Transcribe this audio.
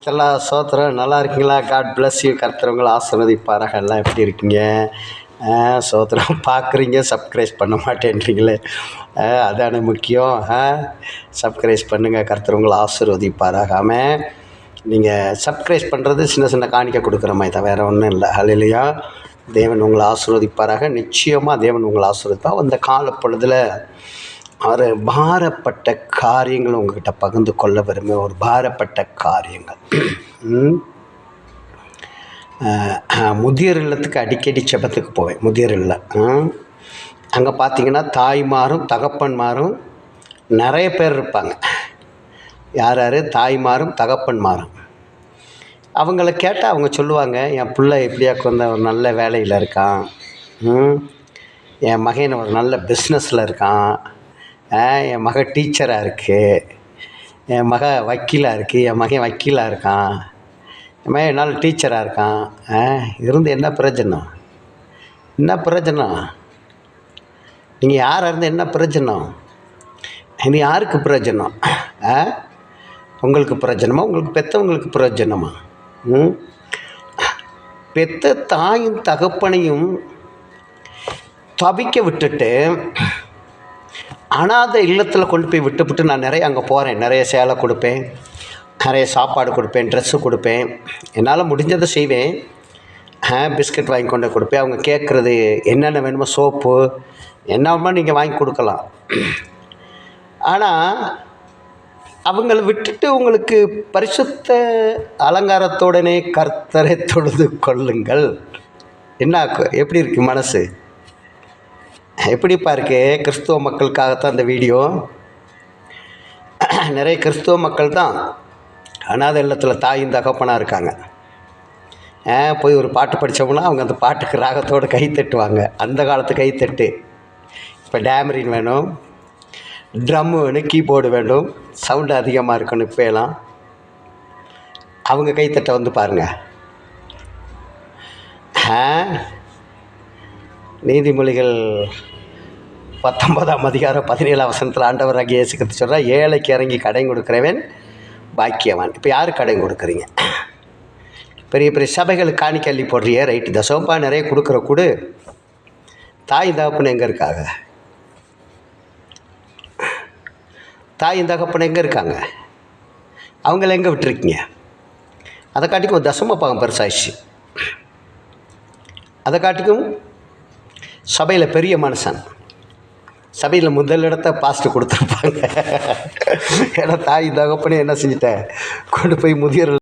எல்லாம் சோத்திரம் நல்லா இருக்கீங்களா? God bless you. கர்த்தர் ஆசீர்வதிப்பாராக. எல்லாம் எப்படி இருக்கீங்க? சோத்திரம் பார்க்குறீங்க, சப்ஸ்கிரைப் பண்ண மாட்டேன்றீங்களே, அதானே முக்கியம். சப்ஸ்கிரைப் பண்ணுங்கள், கர்த்தர் ஆசீர்வதிப்பாராக. ஆமென். நீங்கள் சப்ஸ்கிரைப் பண்ணுறது சின்ன சின்ன காணிக்கை கொடுக்குற மாதிரி தான், வேறு ஒன்றும் இல்லை. ஹல்லேலூயா. தேவன் உங்களை ஆசீர்வதிப்பாராக. நிச்சயமாக தேவன் உங்களை ஆசீர்வதிப்பார். அந்த காலப்பொழுதில் ஒரு பாரப்பட்ட காரியங்கள் உங்கள்கிட்ட பகிர்ந்து கொள்ள விரும்ப, ஒரு பாரப்பட்ட காரியங்கள். முதியோர் இல்லத்துக்கு அடிக்கடி செபத்துக்கு போவேன். முதியோர் இல்லம் அங்கே பார்த்தீங்கன்னா தாய்மாரும் தகப்பன்மாரும் நிறைய பேர் இருப்பாங்க. யார் யார்? தாய்மாரும் தகப்பன்மாரும். அவங்கள கேட்டால் அவங்க சொல்லுவாங்க, என் பிள்ளை எப்படியாக்கு வந்த ஒரு நல்ல வேலையில் இருக்கான், என் மகன் ஒரு நல்ல பிஸ்னஸில் இருக்கான், என் மக டீச்சராக இருக்குது, என் மக வக்கீலாக இருக்குது, என் மகன் வக்கீலாக இருக்கான், என் மகன் என்னால் டீச்சராக இருக்கான். இருந்து என்ன பிரயோஜனம்? என்ன பிரயோஜனம்? நீங்கள் யாராக இருந்து என்ன பிரயோஜனம்? இனி யாருக்கு பிரயோஜனம்? உங்களுக்கு பிரயோஜனமா? உங்களுக்கு பெற்றவங்களுக்கு பிரயோஜனமா? பெற்ற தாயும் தகப்பனையும் தவிக்க விட்டுட்டு அனாதை இல்லத்தில் கொண்டு போய் விட்டுவிட்டு நான் நிறைய அங்கே போகிறேன். நிறைய சேலை கொடுப்பேன், நிறைய சாப்பாடு கொடுப்பேன், ட்ரெஸ்ஸு கொடுப்பேன், என்னால் முடிஞ்சதை செய்வேன். பிஸ்கட் வாங்கி கொண்டு கொடுப்பேன். அவங்க கேட்குறது என்னென்ன வேணுமோ, சோப்பு என்ன வேணுமோ நீங்கள் வாங்கி கொடுக்கலாம். ஆனால் அவங்கள விட்டுட்டு உங்களுக்கு பரிசுத்த அலங்காரத்தோடனே கர்த்தரை தொழுது கொள்ளுங்கள். என்ன எப்படி இருக்குது மனசு? எப்படிப்பா இருக்கு? கிறிஸ்துவ மக்களுக்காகத்தான் இந்த வீடியோ. நிறைய கிறிஸ்துவ மக்கள் தான் அனாதை இல்லத்தில் தாயும் தகப்பனாக இருக்காங்க. போய் ஒரு பாட்டு படித்தோம்னா அவங்க அந்த பாட்டுக்கு ராகத்தோடு கை தட்டுவாங்க. அந்த காலத்து கைத்தட்டு. இப்போ டேமரின் வேணும், ட்ரம்மு வேணும், கீபோர்டு வேண்டும், சவுண்டு அதிகமாக இருக்கணும். இப்போ எல்லாம் அவங்க கைத்தட்ட வந்து பாருங்கள். நீதிமொழிகள் 19ஆம் அதிகாரம் 17ஆம் வசனத்தில் ஆண்டவராகிய இயேசு கிறிஸ்து சொல்கிறார், ஏழைக்கு இறங்கி கடன் கொடுக்குறவன் பாக்கியவான். இப்போ யார் கடன் கொடுக்குறீங்க? பெரிய பெரிய சபைகளுக்கு காணிக்கை அள்ளி போடுறியே, ரைட்டு, தசோப்பா நிறைய கொடுக்குற கூடு. தாய் தகப்பன் எங்கே இருக்காங்க? தாய் தகப்பன் எங்கே இருக்காங்க? அவங்கள எங்கே விட்டுருக்கீங்க? அதை காட்டிக்கும் ஒரு தசம பாகம் பெருசாகிடுச்சு. அதை காட்டிக்கும் சபையில் பெரிய மனுஷன், சபையில் முதலிடத்தை பாஸ்ட்டு கொடுத்துருப்பாங்க. ஏன்னா தாய் தகப்பனே என்ன செஞ்சுட்டேன், கொண்டு போய் முதியோர்